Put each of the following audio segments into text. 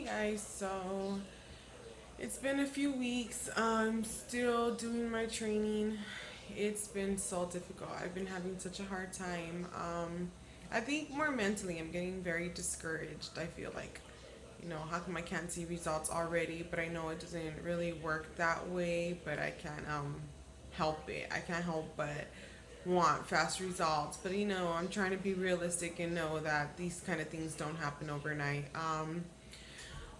Hey guys, so it's been a few weeks. I'm still doing my training. It's been so difficult. I've been having such a hard time. I think more mentally, I'm getting very discouraged. I feel like, how come I can't see results already? But I know it doesn't really work that way, but I can't help it. I can't help but want fast results. But I'm trying to be realistic and know that these kind of things don't happen overnight.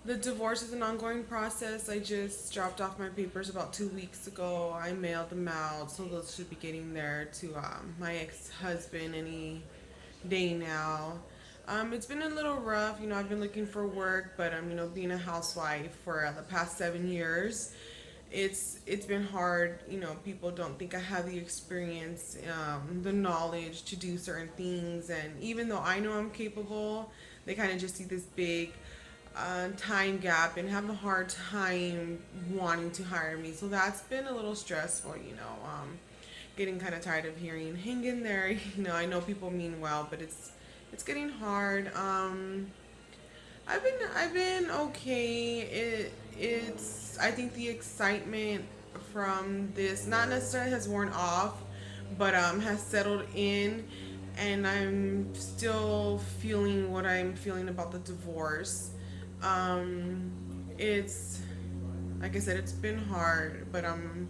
The divorce is an ongoing process. I just dropped off my papers about 2 weeks ago. I mailed them out, so those should be getting there to my ex husband any day now. It's been a little rough. I've been looking for work, but being a housewife for the past 7 years, it's been hard. People don't think I have the experience, the knowledge to do certain things, and even though I know I'm capable, they kind of just see this big time gap and have a hard time wanting to hire me. So that's been a little stressful. Getting kind of tired of hearing "hang in there." I know people mean well, but it's getting hard. I've been okay. It's I think the excitement from this not necessarily has worn off, but has settled in, and I'm still feeling what I'm feeling about the divorce. It's like I said, it's been hard, but I'm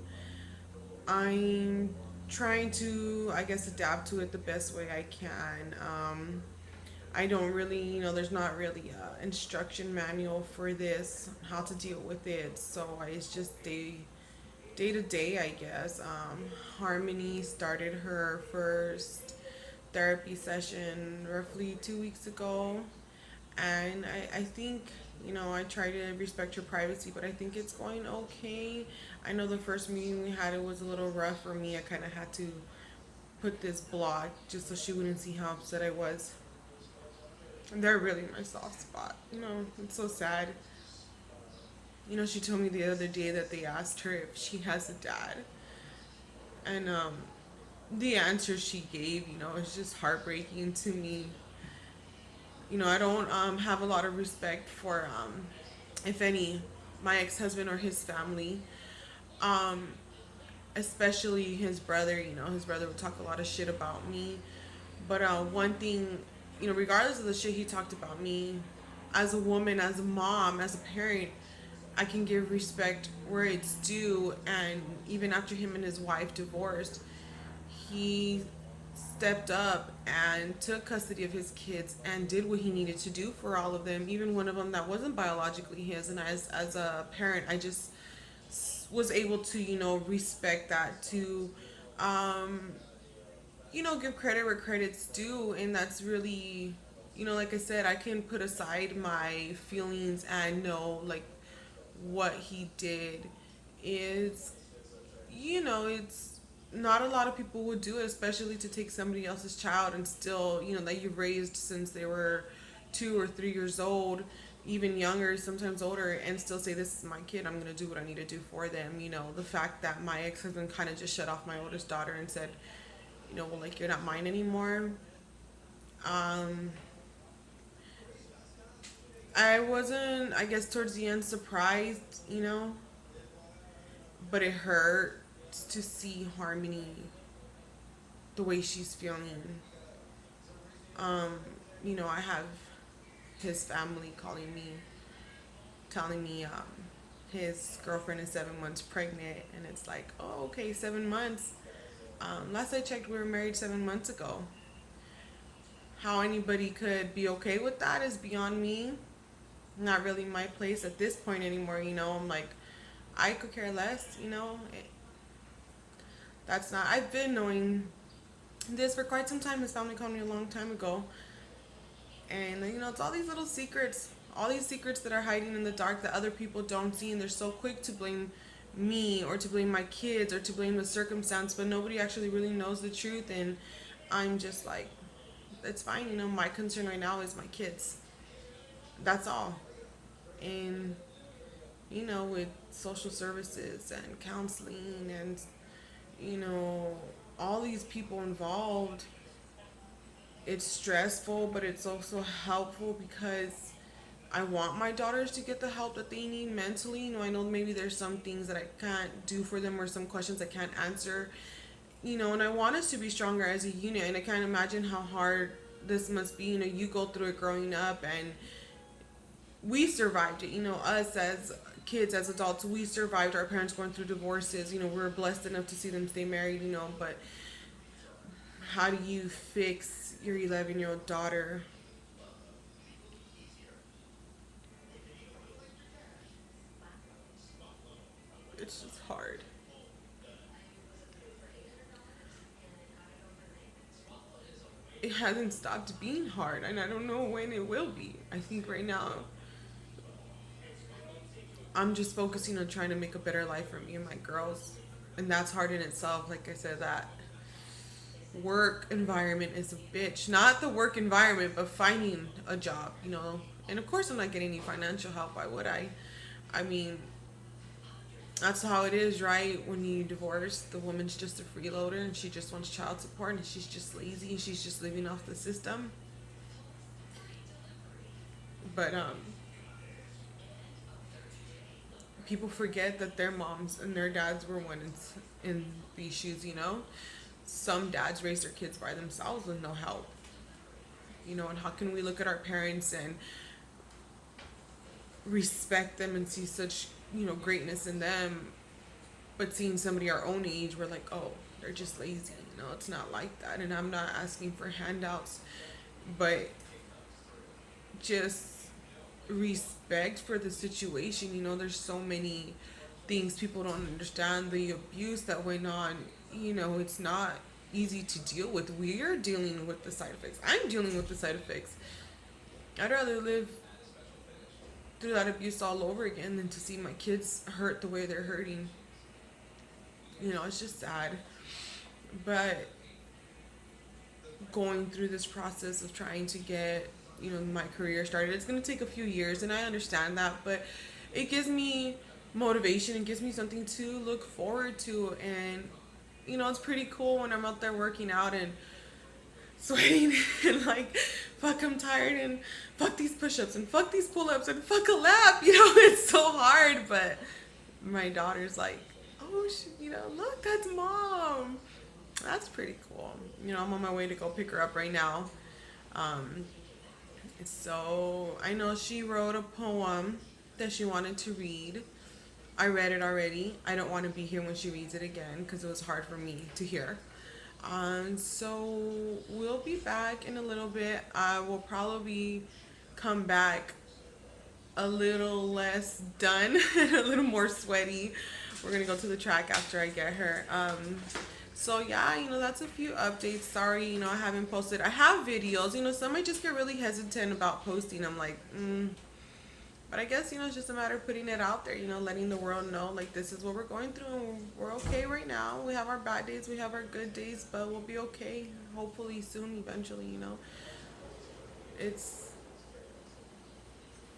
trying to, I guess, adapt to it the best way I can. I don't really, there's not really a instruction manual for this, how to deal with it. So it's just day to day, I guess. Harmony started her first therapy session roughly 2 weeks ago, and I think I try to respect her privacy, but I think it's going okay. I know the first meeting we had, it was a little rough for me. I kind of had to put this block just so she wouldn't see how upset I was. And they're really my soft spot. It's so sad. She told me the other day that they asked her if she has a dad, and the answer she gave, is just heartbreaking to me. I don't have a lot of respect for, if any, my ex husband or his family, um, especially his brother. His brother would talk a lot of shit about me. But one thing, regardless of the shit he talked about me, as a woman, as a mom, as a parent, I can give respect where it's due. And even after him and his wife divorced, he stepped up and took custody of his kids and did what he needed to do for all of them, even one of them that wasn't biologically his. And as a parent, I just was able to respect that, to um, give credit where credit's due. And that's really, like I said, I can put aside my feelings and know, like, what he did is, it's not a lot of people would do it, especially to take somebody else's child and still, that you've raised since they were 2 or 3 years old, even younger, sometimes older, and still say, this is my kid, I'm going to do what I need to do for them. The fact that my ex-husband kind of just shut off my oldest daughter and said, well, like, you're not mine anymore. um I wasn't, I guess, towards the end surprised, but it hurts to see Harmony the way she's feeling. um I have his family calling me, telling me his girlfriend is 7 months pregnant, and it's like, oh, okay, 7 months. Last I checked, we were married 7 months ago. How anybody could be okay with that is beyond me. Not really my place at this point anymore. I'm like, I could care less. That's not. I've been knowing this for quite some time. His family called me a long time ago, and it's all these little secrets, all these secrets that are hiding in the dark that other people don't see, and they're so quick to blame me or to blame my kids or to blame the circumstance, but nobody actually really knows the truth. And I'm just like, it's fine. My concern right now is my kids. That's all. And with social services and counseling and you know all these people involved, it's stressful, but it's also helpful because I want my daughters to get the help that they need mentally. I know maybe there's some things that I can't do for them or some questions I can't answer, and I want us to be stronger as a unit. And I can't imagine how hard this must be. You go through it growing up, and we survived it. Us as kids, as adults, we survived our parents going through divorces. We're blessed enough to see them stay married, but how do you fix your 11-year-old daughter? It's just hard. It hasn't stopped being hard, and I don't know when it will be. I think right now I'm just focusing on trying to make a better life for me and my girls, and that's hard in itself. Like I said, that work environment is a bitch. Not the work environment, but finding a job. And of course, I'm not getting any financial help. Why would I? I mean, that's how it is, right? When you divorce, the woman's just a freeloader and she just wants child support and she's just lazy and she's just living off the system. But people forget that their moms and their dads were once in these shoes. Some dads raise their kids by themselves with no help. And how can we look at our parents and respect them and see such, greatness in them, but seeing somebody our own age, we're like, oh, they're just lazy. It's not like that. And I'm not asking for handouts, but just respect for the situation. There's so many things people don't understand. The abuse that went on, it's not easy to deal with. We're dealing with the side effects. I'm dealing with the side effects. I'd rather live through that abuse all over again than to see my kids hurt the way they're hurting. It's just sad. But going through this process of trying to get, my career started, it's going to take a few years, and I understand that, but it gives me motivation and gives me something to look forward to. And, it's pretty cool when I'm out there working out and sweating and like, fuck, I'm tired, and fuck these push-ups and fuck these pull-ups and fuck a lap. It's so hard. But my daughter's like, oh, look, that's mom. That's pretty cool. I'm on my way to go pick her up right now. um so I know she wrote a poem that she wanted to read. I read it already. I don't want to be here when she reads it again because it was hard for me to hear. So we'll be back in a little bit. I will probably come back a little less done and a little more sweaty. We're gonna go to the track after I get her. So yeah, that's a few updates. Sorry, I haven't posted. I have videos. Some I just get really hesitant about posting. I'm like, but I guess, it's just a matter of putting it out there, letting the world know, like, this is what we're going through, and we're okay right now. We have our bad days, we have our good days, but we'll be okay. Hopefully soon, eventually. It's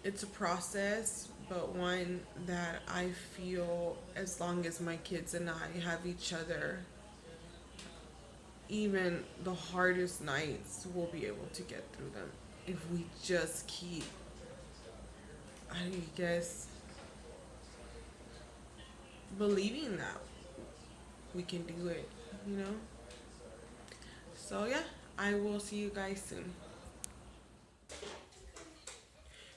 it's a process, but one that I feel, as long as my kids and I have each other, even the hardest nights, we'll be able to get through them if we just keep, I guess, believing that we can do it. So yeah, I will see you guys soon.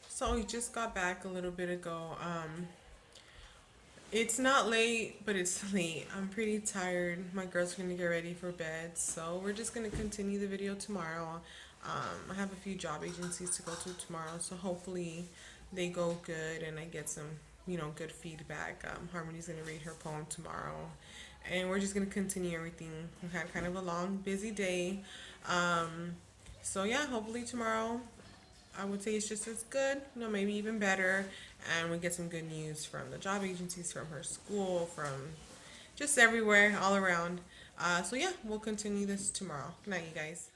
So we just got back a little bit ago. It's not late, but it's late. I'm pretty tired. My girls are gonna get ready for bed, so we're just gonna continue the video tomorrow. I have a few job agencies to go to tomorrow, so hopefully they go good and I get some, good feedback. Harmony's gonna read her poem tomorrow, and we're just gonna continue everything. We had kind of a long, busy day. So yeah, hopefully tomorrow, I would say it's just as good, maybe even better, and we get some good news from the job agencies, from her school, from just everywhere, all around. So yeah, we'll continue this tomorrow. Good night, you guys.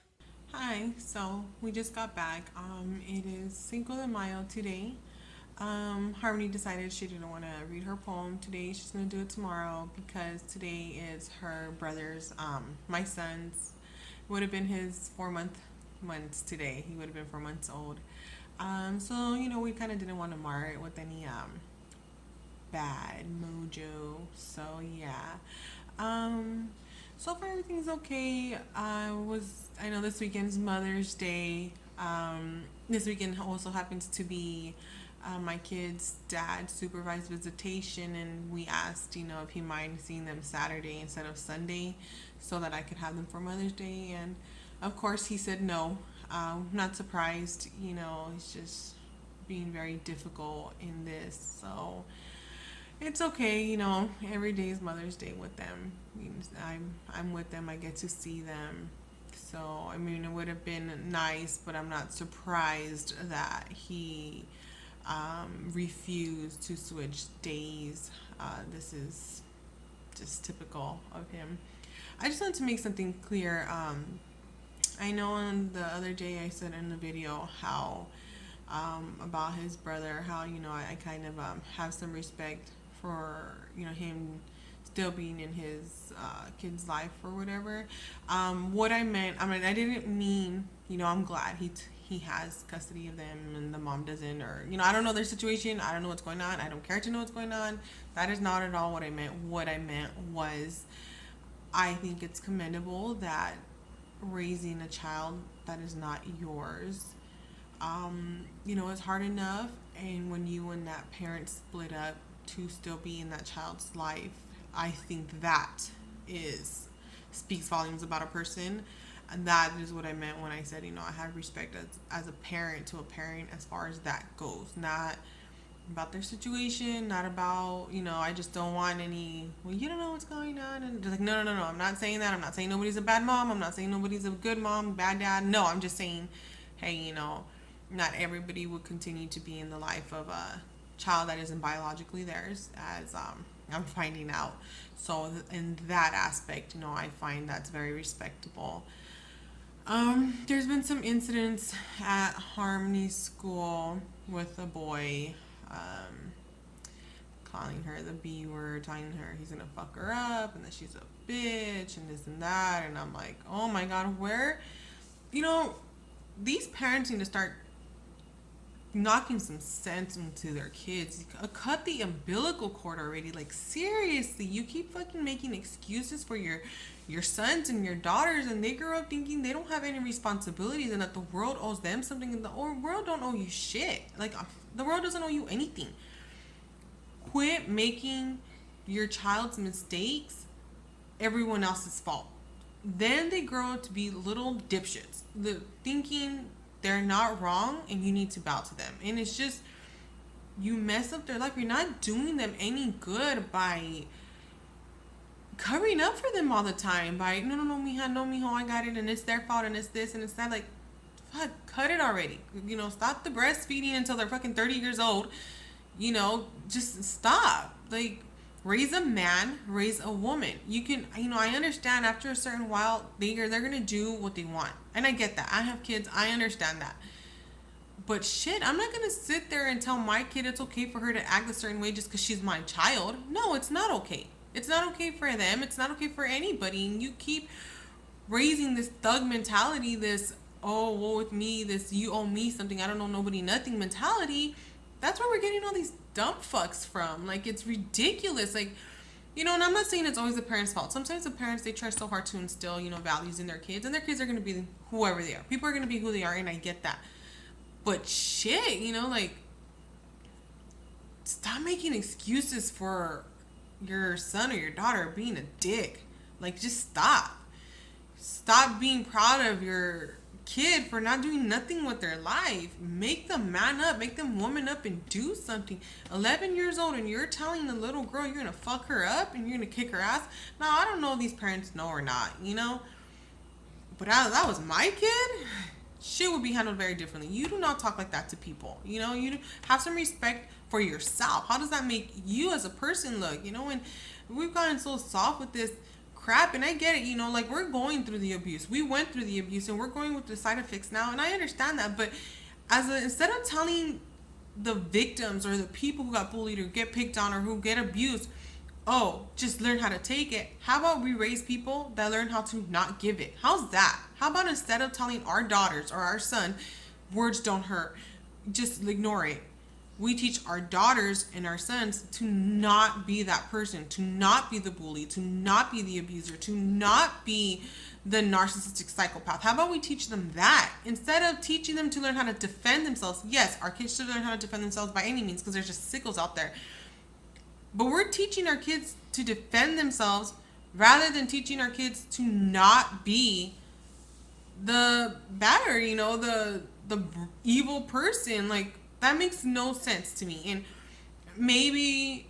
Hi, so we just got back. It is Cinco de Mayo today. Harmony decided she didn't want to read her poem today. She's going to do it tomorrow because today is her brother's, my son's, would have been his 4 months today. He would have been 4 months old. So we kind of didn't want to mar it with any bad mojo. So yeah. Um, so far everything's okay. I know this weekend's Mother's Day. This weekend also happens to be my kid's dad's supervised visitation, and we asked, if he mind seeing them Saturday instead of Sunday, so that I could have them for Mother's Day. And of course, he said no. Not surprised. He's just being very difficult in this. So it's okay. Every day is Mother's Day with them. I'm with them. I get to see them. So it would have been nice, but I'm not surprised that he refused to switch days. This is just typical of him. I just want to make something clear. I know on the other day I said in the video how about his brother, how I kind of have some respect for him still being in his kid's life or whatever. What I meant, I didn't mean, I'm glad he has custody of them and the mom doesn't, or I don't know their situation. I don't know what's going on. I don't care to know what's going on. That is not at all what I meant. What I meant was, I think it's commendable that raising a child that is not yours, is hard enough, and when you and that parent split up to still be in that child's life, I think that is speaks volumes about a person. And that is what I meant when I said, I have respect as a parent to a parent as far as that goes. Not about their situation, not about, I just don't want any, well, you don't know what's going on. And just like, no. I'm not saying that. I'm not saying nobody's a bad mom. I'm not saying nobody's a good mom, bad dad. No, I'm just saying, hey, not everybody would continue to be in the life of a child that isn't biologically theirs, as I'm finding out. So in that aspect, I find that's very respectable. There's been some incidents at Harmony School with a boy, calling her the B word, telling her he's gonna fuck her up and that she's a bitch and this and that. And I'm like, oh my God, where, these parents need to start knocking some sense into their kids. Cut the umbilical cord already. Like, seriously, you keep fucking making excuses for your sons and your daughters, and they grow up thinking they don't have any responsibilities and that the world owes them something, and the world don't owe you shit. Like, the world doesn't owe you anything. Quit making your child's mistakes everyone else's fault. Then they grow up to be little dipshits, thinking they're not wrong and you need to bow to them. And it's just, you mess up their life. You're not doing them any good by covering up for them all the time. By, no, mija, no, mijo, I got it, and it's their fault, and it's this, and it's that. Like, fuck, cut it already. Stop the breastfeeding until they're fucking 30 years old. Just stop. Like, raise a man, raise a woman. You can, I understand after a certain while, they're going to do what they want. And I get that. I have kids. I understand that. But shit, I'm not going to sit there and tell my kid it's okay for her to act a certain way just because she's my child. No, it's not okay. It's not okay for them. It's not okay for anybody. And you keep raising this thug mentality, this, oh, woe with me, this you owe me something, I don't know nobody, nothing mentality. That's where we're getting all these dumb fucks from. Like, it's ridiculous. Like, and I'm not saying it's always the parents' fault. Sometimes the parents, they try so hard to instill, values in their kids, and their kids are going to be whoever they are. People are going to be who they are, and I get that. But shit, like, stop making excuses for your son or your daughter being a dick. Like, just stop. Stop being proud of your kid for not doing nothing with their life. Make them man up, make them woman up and do something. 11 years old and you're telling the little girl you're gonna fuck her up and you're gonna kick her ass. Now, I don't know if these parents know or not, but that was my kid, shit would be handled very differently. You do not talk like that to people. You have some respect for yourself. How does that make you as a person look? And we've gotten so soft with this crap, and I get it, like, we're going through the abuse. We went through the abuse and we're going with the side effects now, and I understand that. But instead of telling the victims or the people who got bullied or get picked on or who get abused, oh, just learn how to take it, how about we raise people that learn how to not give it? How's that? How about instead of telling our daughters or our son, words don't hurt, just ignore it. We teach our daughters and our sons to not be that person, to not be the bully, to not be the abuser, to not be the narcissistic psychopath. How about we teach them that instead of teaching them to learn how to defend themselves? Yes, our kids should learn how to defend themselves by any means because there's just sickles out there. But we're teaching our kids to defend themselves rather than teaching our kids to not be the batter, the evil person. Like, that makes no sense to me. And maybe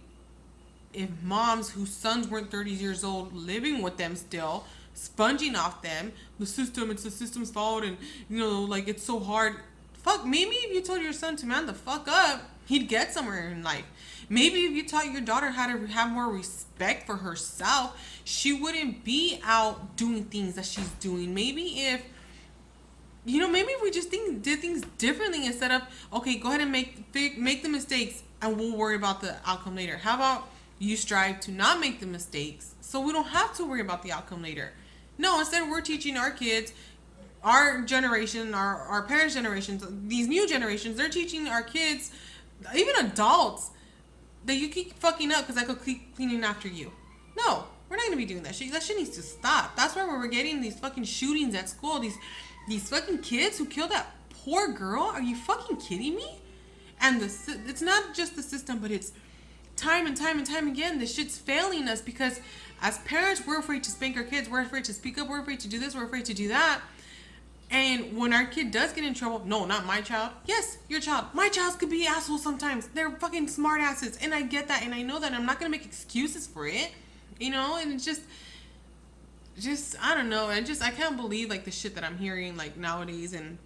if moms whose sons weren't 30 years old living with them still, sponging off them, it's the system's fault, and like, it's so hard. Fuck, maybe if you told your son to man the fuck up, he'd get somewhere in life. Maybe if you taught your daughter how to have more respect for herself, she wouldn't be out doing things that she's doing. Maybe if maybe if we just did things differently instead of, okay, go ahead and make the mistakes and we'll worry about the outcome later. How about you strive to not make the mistakes so we don't have to worry about the outcome later? No, instead we're teaching our kids, our generation, our parents' generations, these new generations, they're teaching our kids, even adults, that you keep fucking up because I could keep cleaning after you. No, we're not going to be doing that shit. That shit needs to stop. That's why we're getting these fucking shootings at school, these fucking kids who killed that poor girl. Are you fucking kidding me? And it's not just the system, but it's time and time and time again. This shit's failing us because as parents, we're afraid to spank our kids. We're afraid to speak up. We're afraid to do this. We're afraid to do that. And when our kid does get in trouble, no, not my child. Yes, your child. My child could be assholes sometimes. They're fucking smart asses. And I get that. And I know that. I'm not going to make excuses for it. And it's just I don't know. I can't believe like the shit that I'm hearing like nowadays. And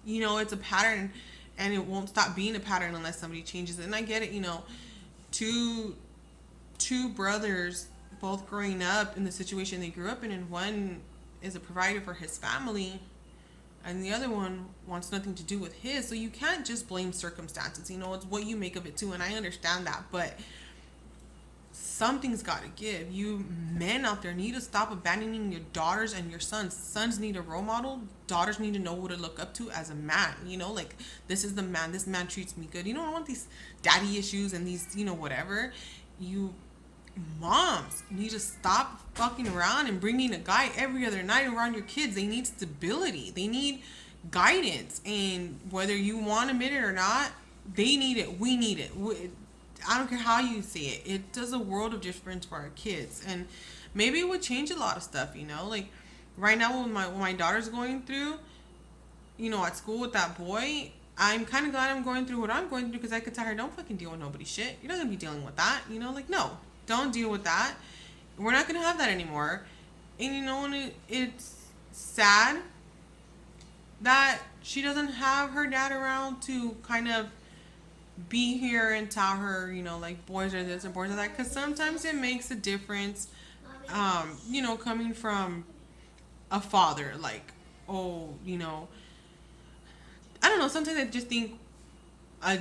it's a pattern, and it won't stop being a pattern unless somebody changes it. And I get it. Two brothers both growing up in the situation they grew up in, and one is a provider for his family and the other one wants nothing to do with his. So you can't just blame circumstances. It's what you make of it too. And I understand that, but something's got to give. You men out there need to stop abandoning your daughters and your sons. Sons need a role model. Daughters need to know who to look up to as a man. Like, this is the man. This man treats me good. I don't want these daddy issues and these, whatever. You moms need to stop fucking around and bringing a guy every other night around your kids. They need stability. They need guidance. And whether you want to admit it or not, they need it. We need it. I don't care how you see it. It does a world of difference for our kids. And maybe it would change a lot of stuff, Like, right now what my daughter's going through, at school with that boy, I'm kind of glad I'm going through what I'm going through because I could tell her, don't fucking deal with nobody's shit. You're not going to be dealing with that. Like, no, don't deal with that. We're not going to have that anymore. And, and it's sad that she doesn't have her dad around to kind of be here and tell her, like, boys are this and boys are that. Because sometimes it makes a difference, coming from a father. Like, oh, I don't know. Sometimes I just think a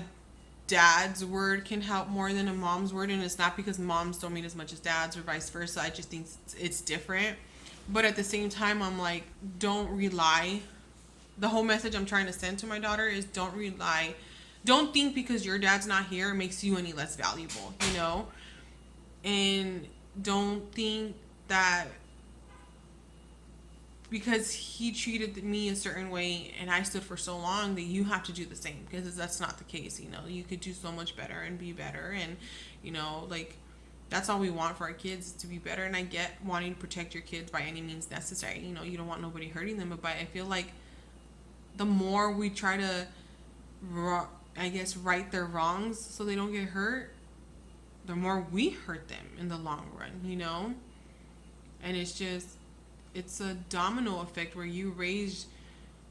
dad's word can help more than a mom's word. And it's not because moms don't mean as much as dads or vice versa. I just think it's different. But at the same time, I'm like, don't rely. The whole message I'm trying to send to my daughter is don't rely. Don't think because your dad's not here it makes you any less valuable, And don't think that because he treated me a certain way and I stood for so long that you have to do the same, because that's not the case. You could do so much better and be better, and like, that's all we want for our kids, is to be better. And I get wanting to protect your kids by any means necessary. You don't want nobody hurting them, but I feel like the more we try to right their wrongs so they don't get hurt, the more we hurt them in the long run, And it's a domino effect where you raise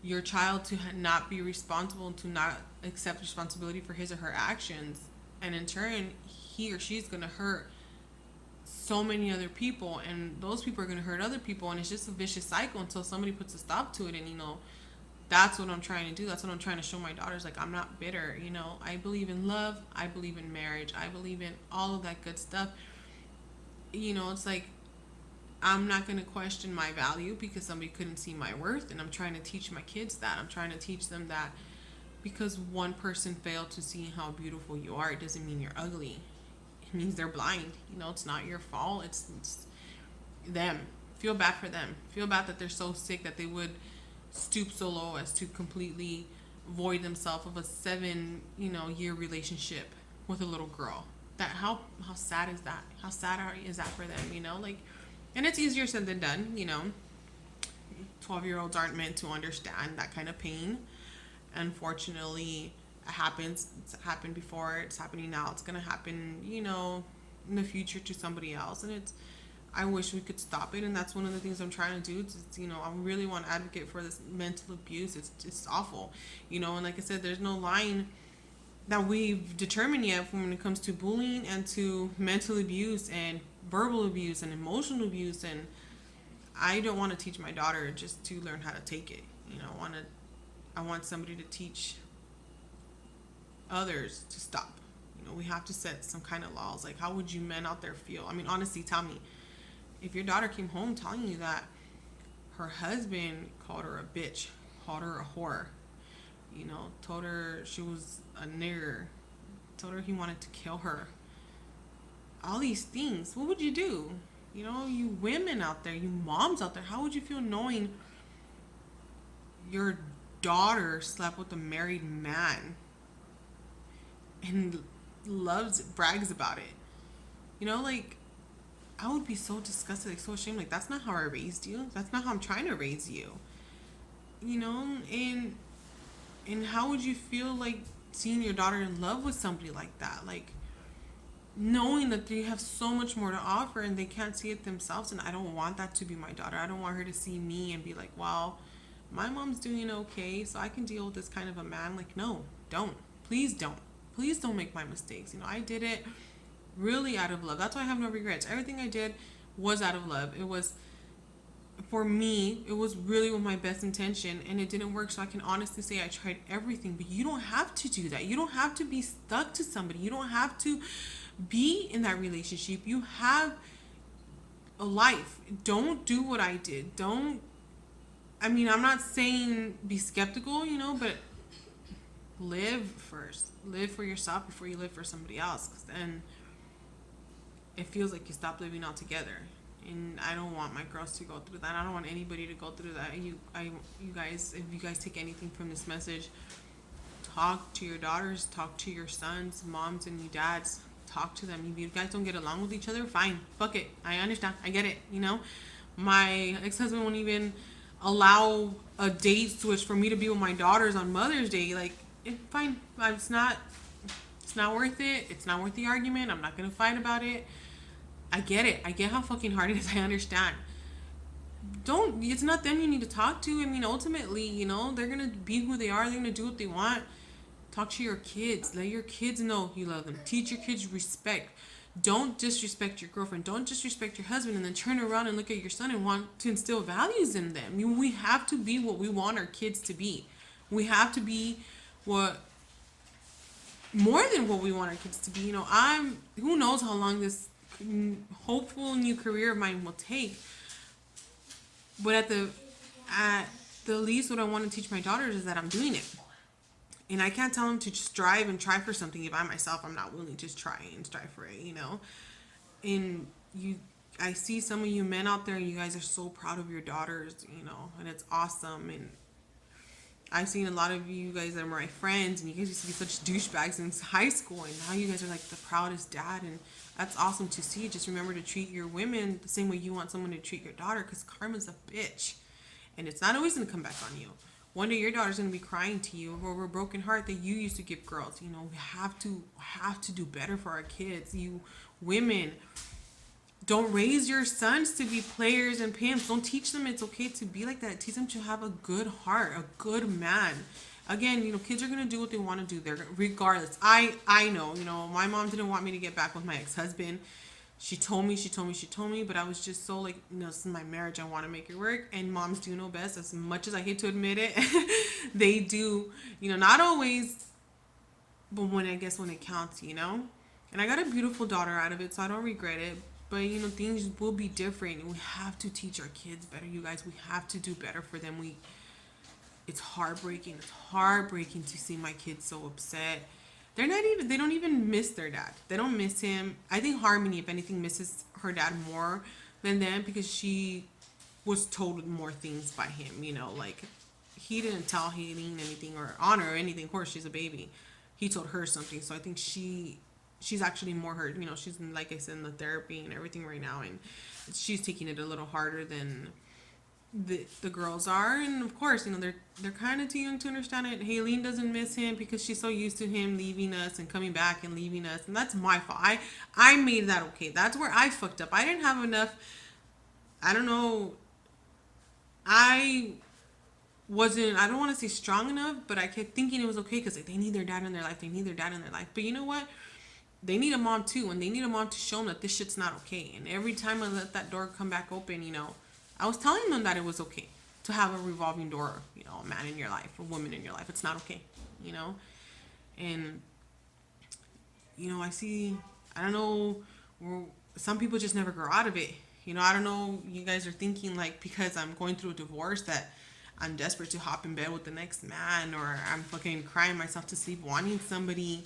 your child to not be responsible, to not accept responsibility for his or her actions. And in turn, he or she's going to hurt so many other people, and those people are going to hurt other people. And it's just a vicious cycle until somebody puts a stop to it. And, that's what I'm trying to do. That's what I'm trying to show my daughters. Like, I'm not bitter. I believe in love. I believe in marriage. I believe in all of that good stuff. It's like, I'm not going to question my value because somebody couldn't see my worth. And I'm trying to teach my kids that. I'm trying to teach them that Because one person failed to see how beautiful you are, it doesn't mean you're ugly. It means they're blind. It's not your fault. It's them. Feel bad for them. Feel bad that they're so sick that they would stoop so low as to completely void themselves of a 7 year relationship with a little girl. That how sad is that? How sad is that for them? And it's easier said than done. 12-year-olds aren't meant to understand that kind of pain. Unfortunately, it happens. It's happened before. It's happening now. It's gonna happen. In the future to somebody else, and it's. I wish we could stop it, and that's one of the things I'm trying to do. I really want to advocate for this mental abuse. It's awful, And like I said, there's no line that we've determined yet when it comes to bullying and to mental abuse and verbal abuse and emotional abuse. And I don't want to teach my daughter just to learn how to take it. I want somebody to teach others to stop. We have to set some kind of laws. Like, how would you men out there feel? I mean, honestly, tell me, if your daughter came home telling you that her husband called her a bitch, called her a whore, told her she was a nigger, told her he wanted to kill her, all these things, what would you do? You women out there, you moms out there, how would you feel knowing your daughter slept with a married man and brags about it? Like, I would be so disgusted, like so ashamed. Like, that's not how I raised you. That's not how I'm trying to raise you. And how would you feel like seeing your daughter in love with somebody like that? Like, knowing that they have so much more to offer and they can't see it themselves. And I don't want that to be my daughter. I don't want her to see me and be like, wow, my mom's doing okay, so I can deal with this kind of a man. Like, no, don't. Please don't. Please don't make my mistakes. I did it really out of love. That's why I have no regrets. Everything I did was out of love. It was, for me, it was really with my best intention, and it didn't work. So I can honestly say I tried everything. But you don't have to do that. You don't have to be stuck to somebody. You don't have to be in that relationship. You have a life. Don't do what I did. I'm not saying be skeptical, but live first. Live for yourself before you live for somebody else. Because then it feels like you stop living altogether. And I don't want my girls to go through that. I don't want anybody to go through that. You guys, if you guys take anything from this message, talk to your daughters, talk to your sons, moms, and your dads. Talk to them. If you guys don't get along with each other, fine. Fuck it. I understand. I get it. My ex-husband won't even allow a date switch for me to be with my daughters on Mother's Day. Like, fine. It's not worth it. It's not worth the argument. I'm not gonna fight about it. I get it. I get how fucking hard it is. I understand. It's not them you need to talk to. Ultimately, they're gonna be who they are. They're gonna do what they want. Talk to your kids. Let your kids know you love them. Teach your kids respect. Don't disrespect your girlfriend. Don't disrespect your husband and then turn around and look at your son and want to instill values in them. We have to be what we want our kids to be. We have to be more than what we want our kids to be. Who knows how long this hopeful new career of mine will take. But at the least, what I want to teach my daughters is that I'm doing it. And I can't tell them to strive and try for something if I myself I'm not willing to try and strive for it, And I see some of you men out there, you guys are so proud of your daughters, and it's awesome. And I've seen a lot of you guys that are my friends, and you guys used to be such douchebags in high school, and now you guys are like the proudest dad, and that's awesome to see. Just remember to treat your women the same way you want someone to treat your daughter, because karma's a bitch, and it's not always going to come back on you. One day your daughter's going to be crying to you over a broken heart that you used to give girls. We have to do better for our kids. You women, don't raise your sons to be players and pimps. Don't teach them it's okay to be like that. Teach them to have a good heart, a good man. Again, kids are going to do what they want to do. They're regardless. I know, my mom didn't want me to get back with my ex-husband. She told me, but I was just so like, this is my marriage. I want to make it work. And moms do know best. As much as I hate to admit it, they do, not always, but when it counts, And I got a beautiful daughter out of it, so I don't regret it. But, things will be different. And we have to teach our kids better, you guys. We have to do better for them. It's heartbreaking. It's heartbreaking to see my kids so upset. They don't even miss their dad. They don't miss him. I think Harmony, if anything, misses her dad more than them because she was told more things by him, like he didn't tell Haleen anything or Honor or anything. Of course, she's a baby. He told her something. So I think she's actually more hurt. She's in, like I said, in the therapy and everything right now, and she's taking it a little harder than the girls are. And of course, they're kind of too young to understand it. Haleen doesn't miss him because she's so used to him leaving us and coming back and leaving us, and that's my fault. I made that okay. That's where I fucked up. I didn't have enough. I don't know. I wasn't, I don't want to say strong enough, but I kept thinking it was okay because they need their dad in their life. They need their dad in their life. But you know what? They need a mom too, and they need a mom to show them that this shit's not okay. And every time I let that door come back open, I was telling them that it was okay to have a revolving door, a man in your life, a woman in your life. It's not okay, And, I see, I don't know, some people just never grow out of it. I don't know, you guys are thinking like because I'm going through a divorce that I'm desperate to hop in bed with the next man, or I'm fucking crying myself to sleep wanting somebody.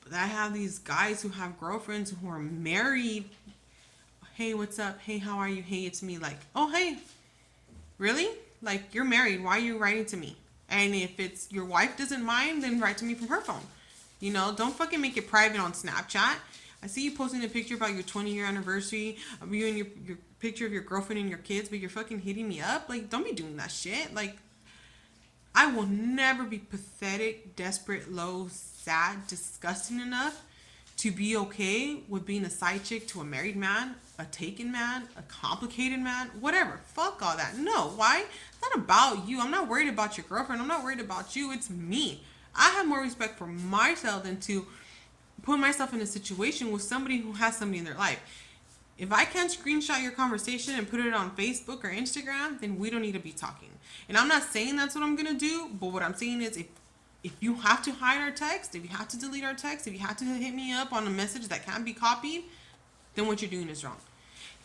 But I have these guys who have girlfriends who are married. Hey, what's up? Hey, how are you? Hey, it's me. Like, oh, hey, really? Like, you're married. Why are you writing to me? And if it's your wife doesn't mind, then write to me from her phone. Don't fucking make it private on Snapchat. I see you posting a picture about your 20-year anniversary of you and your picture of your girlfriend and your kids, but you're fucking hitting me up. Like, don't be doing that shit. Like, I will never be pathetic, desperate, low, sad, disgusting enough to be okay with being a side chick to a married man, a taken man, a complicated man, whatever. Fuck all that. No, why? It's not about you. I'm not worried about your girlfriend. I'm not worried about you. It's me. I have more respect for myself than to put myself in a situation with somebody who has somebody in their life. If I can't screenshot your conversation and put it on Facebook or Instagram, then we don't need to be talking. And I'm not saying that's what I'm going to do, but what I'm saying is if you have to hide our text, if you have to delete our text, if you have to hit me up on a message that can't be copied, then what you're doing is wrong.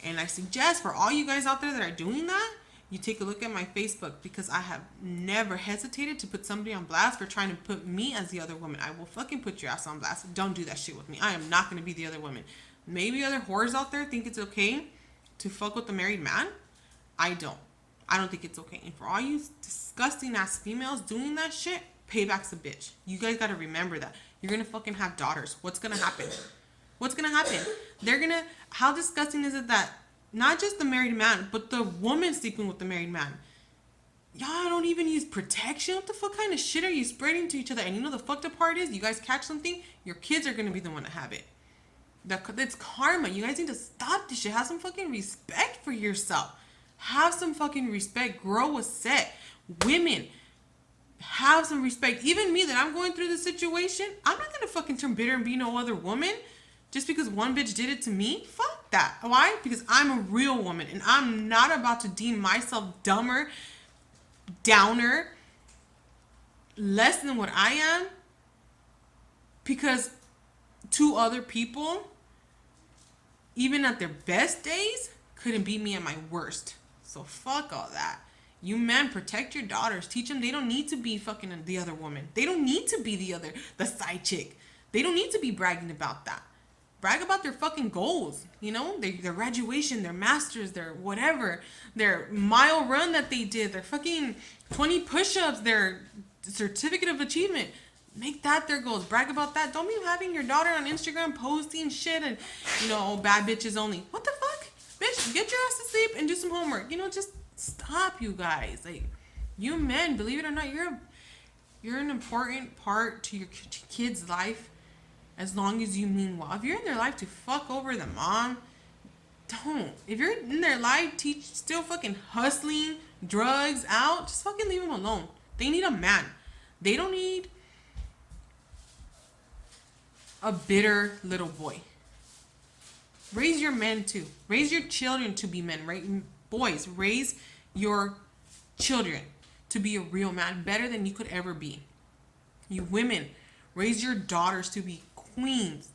And I suggest for all you guys out there that are doing that, you take a look at my Facebook, because I have never hesitated to put somebody on blast for trying to put me as the other woman. I will fucking put your ass on blast. Don't do that shit with me. I am not going to be the other woman. Maybe other whores out there think it's okay to fuck with a married man. I don't. I don't think it's okay. And for all you disgusting ass females doing that shit, payback's a bitch. You guys got to remember that. You're going to fucking have daughters. What's going to happen? What's going to happen? How disgusting is it that not just the married man, but the woman sleeping with the married man? Y'all don't even use protection? What the fuck kind of shit are you spreading to each other? And the fucked up part is, you guys catch something, your kids are going to be the one to have it. That's karma. You guys need to stop this shit. Have some fucking respect for yourself. Have some fucking respect. Grow a set. Women, have some respect. Even me, that I'm going through this situation, I'm not going to fucking turn bitter and be no other woman just because one bitch did it to me. Fuck that. Why? Because I'm a real woman, and I'm not about to deem myself dumber, downer, less than what I am, because two other people, even at their best days, couldn't beat me at my worst. So fuck all that. You men, protect your daughters. Teach them they don't need to be fucking the other woman. They don't need to be the side chick. They don't need to be bragging about that. Brag about their fucking goals, their graduation, their masters, their whatever, their mile run that they did, their fucking 20 push-ups, their certificate of achievement. Make that their goals. Brag about that. Don't be having your daughter on Instagram posting shit and, bad bitches only. What the fuck? Bitch, get your ass to sleep and do some homework. Just stop, you guys. Like, you men, believe it or not, you're an important part to your kid's life. As long as you mean well. If you're in their life to fuck over the mom, don't. If you're in their life, still fucking hustling, drugs out, just fucking leave them alone. They need a man. They don't need a bitter little boy. Raise your men too. Raise your children to be men. Right? Boys, raise your children to be a real man, better than you could ever be. You women, raise your daughters to be queens.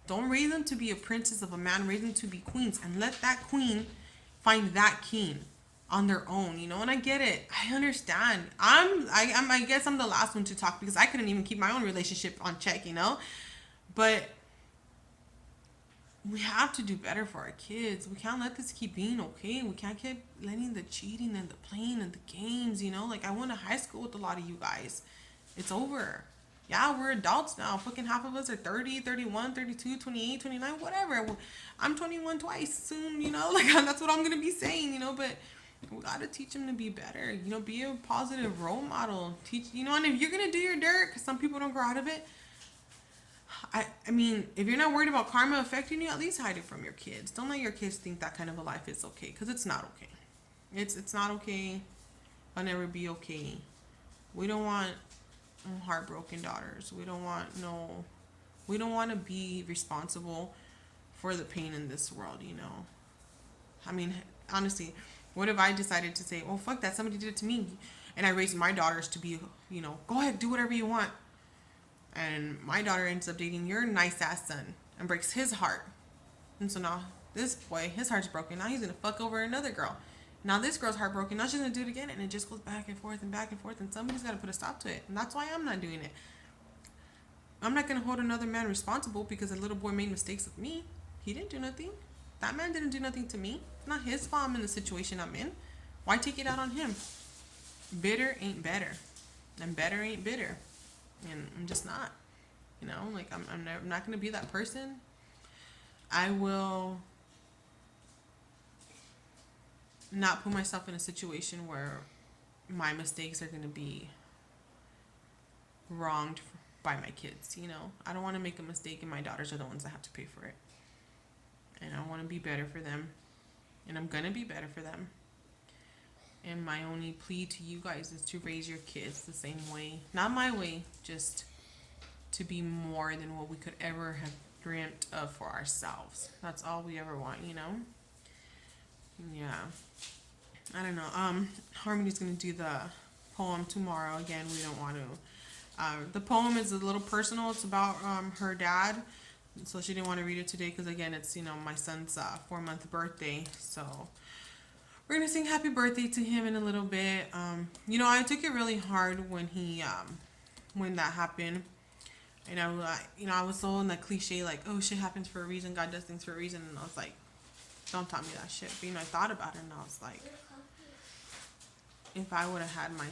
Don't raise them to be a princess of a man. Raise them to be queens, and let that queen find that king. on their own, you know. And I get it. I understand. I guess I'm the last one to talk because I couldn't even keep my own relationship on check, you know. But we have to do better for our kids. We can't let this keep being okay. We can't keep letting the cheating and the playing and the games, you know? Like, I went to high school with a lot of you guys. It's over. Yeah, we're adults now. Fucking half of us are 30, 31, 32, 28, 29, whatever. I'm 21 twice soon, you know? Like, that's what I'm going to be saying, you know? But we got to teach them to be better. You know, be a positive role model. Teach, you know, and if you're going to do your dirt, because some people don't grow out of it, I mean, if you're not worried about karma affecting you, at least hide it from your kids. Don't let your kids think that kind of a life is okay, because it's not okay. It's not okay. I'll never be okay. We don't want heartbroken daughters. We don't want to be responsible for the pain in this world, you know. I mean, honestly, what if I decided to say, oh, fuck that, somebody did it to me, and I raised my daughters to be, you know, go ahead, do whatever you want. And my daughter ends up dating your nice ass son and breaks his heart. And so now this boy, his heart's broken. Now he's gonna fuck over another girl. Now this girl's heartbroken. Now she's gonna do it again, and it just goes back and forth and back and forth. And somebody's gotta put a stop to it. And that's why I'm not doing it. I'm not gonna hold another man responsible because a little boy made mistakes with me. He didn't do nothing. That man didn't do nothing to me. It's not his fault I'm in the situation I'm in. Why take it out on him? Bitter ain't better, and better ain't bitter. And I'm just not, you know, like I'm not going to be that person. I will not put myself in a situation where my mistakes are going to be wronged by my kids, you know. I don't want to make a mistake and my daughters are the ones that have to pay for it. And I want to be better for them. And I'm going to be better for them. And my only plea to you guys is to raise your kids the same way. Not my way, just to be more than what we could ever have dreamt of for ourselves. That's all we ever want, you know? Yeah. I don't know. Harmony's going to do the poem tomorrow. Again, we don't want to. The poem is a little personal. It's about her dad. So she didn't want to read it today because, again, it's, you know, my son's 4-month birthday. So we're going to sing happy birthday to him in a little bit. You know, I took it really hard when when that happened. And I was so in that cliche, like, oh, shit happens for a reason. God does things for a reason. And I was like, don't tell me that shit. But, you know, I thought about it and I was like, if I would have had my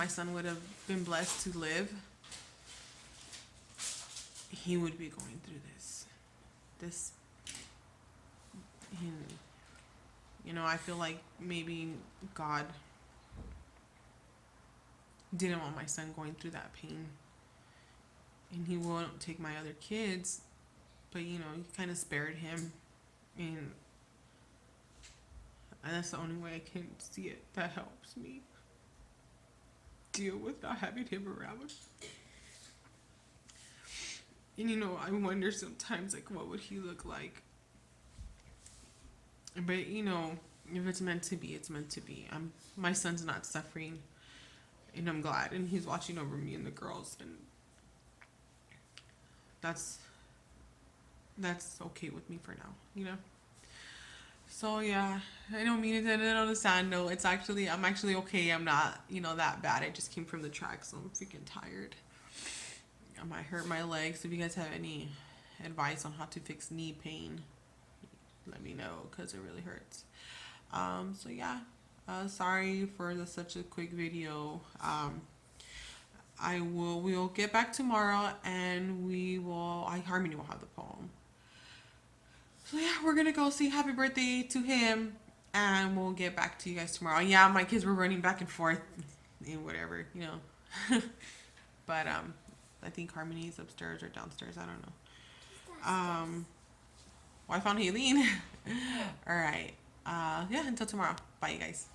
son would have been blessed to live. He would be going through this. You know, I feel like maybe God didn't want my son going through that pain. And he won't take my other kids, but, you know, he kind of spared him. And that's the only way I can see it. That helps me deal with not having him around. And, you know, I wonder sometimes, like, what would he look like? But, you know, if it's meant to be, it's meant to be. My son's not suffering, and I'm glad. And he's watching over me and the girls, and that's okay with me for now, you know? So, yeah, I don't mean it to end on a sad note. I'm actually okay. I'm not, you know, that bad. I just came from the track, so I'm freaking tired. I might hurt my legs. If you guys have any advice on how to fix knee pain, let me know, because it really hurts. So yeah, sorry for such a quick video. We'll get back tomorrow, and Harmony will have the poem. So yeah, we're gonna go sing happy birthday to him, and we'll get back to you guys tomorrow. Yeah, my kids were running back and forth and whatever, you know. But I think Harmony's upstairs or downstairs, I don't know. Well, I found Haleen. All right. Yeah, until tomorrow. Bye, you guys.